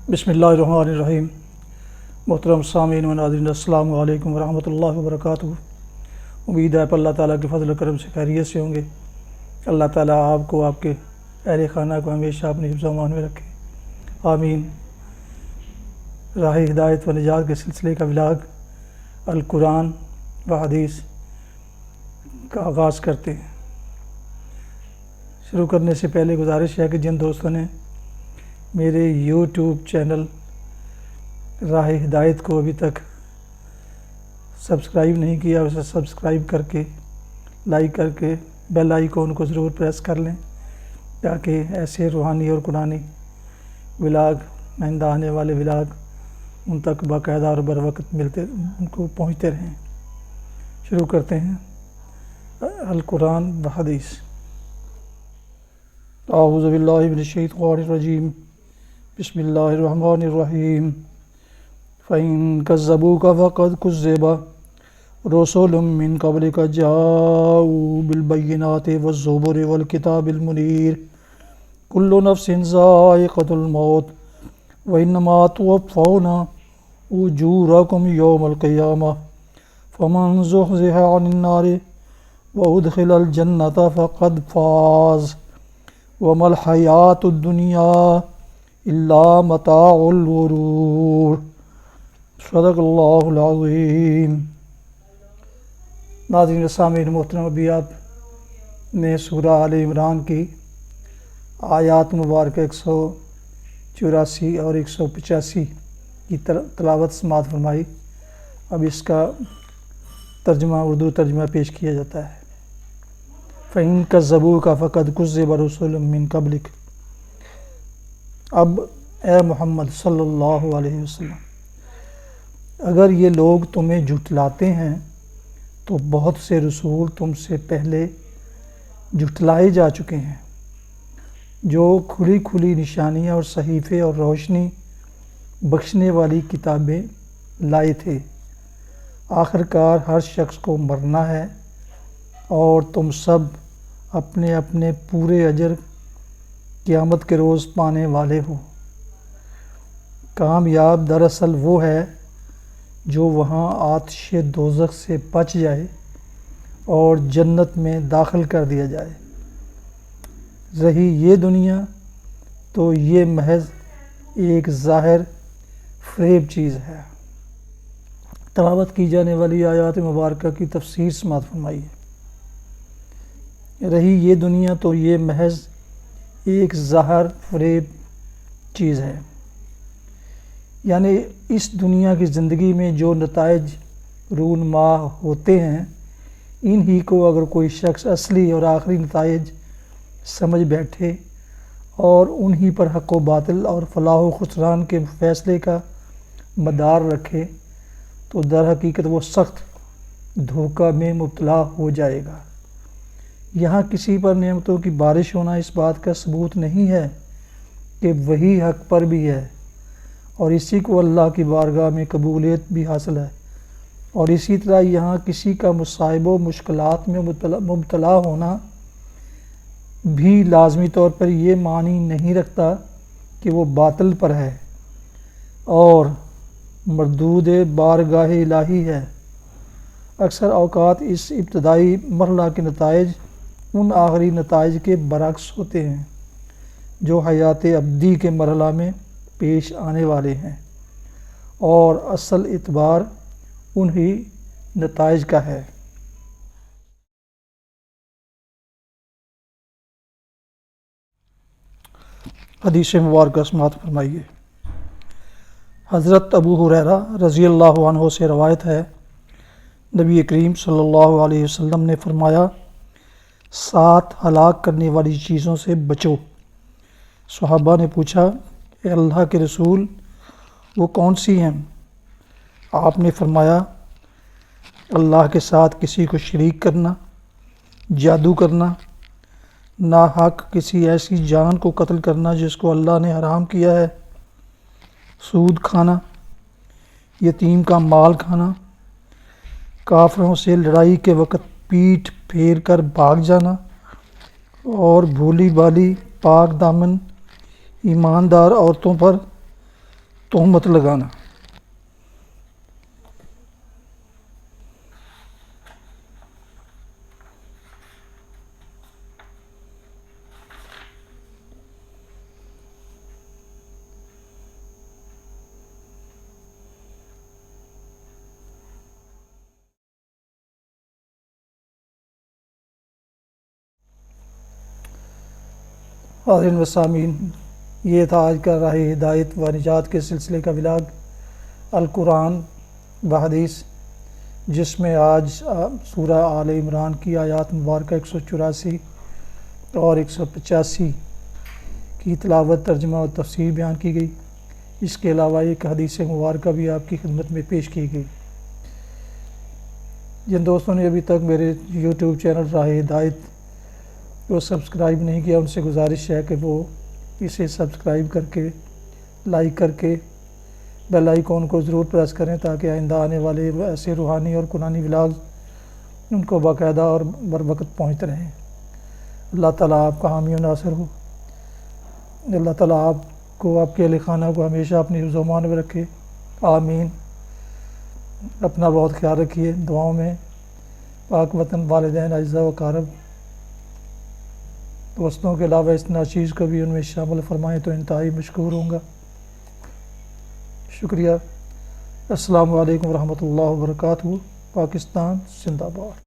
بسم اللہ الرحمن الرحیم۔ محترم سامعین و ناظرین، السلام علیکم ورحمۃ اللہ وبرکاتہ۔ امید ہے کہ اللہ تعالیٰ کے فضل و کرم سے خیریت سے ہوں گے۔ اللہ تعالیٰ آپ کو، آپ کے اہل خانہ کو ہمیشہ اپنے حفظ و امان میں رکھے، آمین۔ راہ ہدایت و نجات کے سلسلے کا ولاگ القرآن و حدیث کا آغاز کرتے ہیں۔ شروع کرنے سے پہلے گزارش ہے کہ جن دوستوں نے میرے یوٹیوب چینل راہ ہدایت کو ابھی تک سبسکرائب نہیں کیا، اسے سبسکرائب کر کے، لائک کر کے، بیل آئیکن کو ضرور پریس کر لیں تاکہ ایسے روحانی اور قرآنی ولاگ، آئندہ آنے والے ولاگ ان تک باقاعدہ اور بر وقت ان کو پہنچتے رہیں۔ شروع کرتے ہیں القرآن و حدیث۔ اعوذ باللہ من الشیطان الرجیم، بسم اللہ الرحمن الرحیم۔ فَإِن كَذَّبُوكَ فَقَدْ كُذِّبَ رُسُلٌ مِّن قَبْلِكَ جَاءُوا بِالْبَيِّنَاتِ وَالزُّبُرِ وَالْكِتَابِ الْمُنِيرِ كُلُّ نَفْسٍ ذَائِقَةُ الْمَوْتِ وَإِنَّمَا تُوَفَّوْنَ أُجُورَكُمْ يَوْمَ الْقِيَامَةِ فَمَنْ زُحْزِحَ عَنِ النَّارِ وَأُدْخِلَ الْجَنَّةَ فَقَدْ فَازَ وَمَا الْحَيَاةُ الدُّنْيَا إِلَّا مَتَاعُ الْغُرُورِ۔ صدق اللہ العظیم۔ ناظرین سامعین محترم، ابھی آپ نے سورہ آل عمران کی آیات مبارکہ 184 اور 185 کی تلاوت سماعت فرمائی۔ اب اس کا ترجمہ، اردو ترجمہ پیش کیا جاتا ہے۔ فَإِن كَذَّبُوكَ فَقَدْ كُذِّبَ رُسُلٌ مِّن قَبْلِكَ۔ اب اے محمد صلی اللہ علیہ وسلم، اگر یہ لوگ تمہیں جھٹلاتے ہیں تو بہت سے رسول تم سے پہلے جھٹلائے جا چکے ہیں، جو کھلی کھلی نشانیاں اور صحیفے اور روشنی بخشنے والی کتابیں لائے تھے۔ آخرکار ہر شخص کو مرنا ہے اور تم سب اپنے اپنے پورے اجر قیامت کے روز پانے والے ہو۔ کامیاب دراصل وہ ہے جو وہاں آتش دوزخ سے بچ جائے اور جنت میں داخل کر دیا جائے۔ رہی یہ دنیا تو یہ محض ایک ظاہر فریب چیز ہے۔ تلاوت کی جانے والی آیات مبارکہ کی تفسیر سماعت فرمائیے۔ رہی یہ دنیا تو یہ محض ایک ظاہر فریب چیز ہے، یعنی اس دنیا کی زندگی میں جو نتائج رونما ہوتے ہیں، انہی کو اگر کوئی شخص اصلی اور آخری نتائج سمجھ بیٹھے اور انہی پر حق و باطل اور فلاح و خسران کے فیصلے کا مدار رکھے تو در حقیقت وہ سخت دھوکہ میں مبتلا ہو جائے گا۔ یہاں کسی پر نعمتوں کی بارش ہونا اس بات کا ثبوت نہیں ہے کہ وہی حق پر بھی ہے، اور اسی کو اللہ کی بارگاہ میں قبولیت بھی حاصل ہے، اور اسی طرح یہاں کسی کا مصائب و مشکلات میں مبتلا ہونا بھی لازمی طور پر یہ معنی نہیں رکھتا کہ وہ باطل پر ہے اور مردود بارگاہ الہی ہے۔ اکثر اوقات اس ابتدائی مرحلہ کے نتائج ان آخری نتائج کے برعکس ہوتے ہیں جو حیات ابدی کے مرحلہ میں پیش آنے والے ہیں، اور اصل اعتبار انہی نتائج کا ہے۔ حدیث مبارکہ سماعت فرمائیے۔ حضرت ابو ہریرہ رضی اللہ عنہ سے روایت ہے، نبی کریم صلی اللہ علیہ وسلم نے فرمایا، 7 ہلاک کرنے والی چیزوں سے بچو۔ صحابہ نے پوچھا، اے اللہ کے رسول، وہ کون سی ہیں؟ آپ نے فرمایا، اللہ کے ساتھ کسی کو شریک کرنا، جادو کرنا، ناحق کسی ایسی جان کو قتل کرنا جس کو اللہ نے حرام کیا ہے، سود کھانا، یتیم کا مال کھانا، کافروں سے لڑائی کے وقت پیٹھ پھیر کر بھاگ جانا، اور بھولی بھالی پاک دامن ایماندار عورتوں پر تہمت لگانا۔ حاضرین و سامعین، یہ تھا آج کا راہ ہدایت و نجات کے سلسلے کا ولاگ القرآن و حدیث، جس میں آج سورہ آل عمران کی آیات مبارکہ 184 اور 185 کی تلاوت، ترجمہ اور تفسیر بیان کی گئی۔ اس کے علاوہ ایک حدیث مبارکہ بھی آپ کی خدمت میں پیش کی گئی۔ جن دوستوں نے ابھی تک میرے یوٹیوب چینل راہ ہدایت کو سبسکرائب نہیں کیا، ان سے گزارش ہے کہ وہ اسے سبسکرائب کر کے، لائک کر کے، بیل آئیکن کو ضرور پریس کریں تاکہ آئندہ آنے والے ایسے روحانی اور قرآنی ولاگ ان کو باقاعدہ اور بر وقت پہنچتے رہیں۔ اللہ تعالیٰ آپ کا حامی و ناصر ہو۔ اللہ تعالیٰ آپ کو، آپ کے اہل خانہ کو ہمیشہ اپنی حفظ و امان میں رکھے، آمین۔ اپنا بہت خیال رکھیے، دعاؤں میں پاک وطن، والدین، اعزاء و اقارب، دوستوں کے علاوہ اس ناچیز کو بھی ان میں شامل فرمائیں تو انتہائی مشکور ہوں گا۔ شکریہ۔ السلام علیکم ورحمۃ اللہ وبرکاتہ۔ پاکستان زندہ باد۔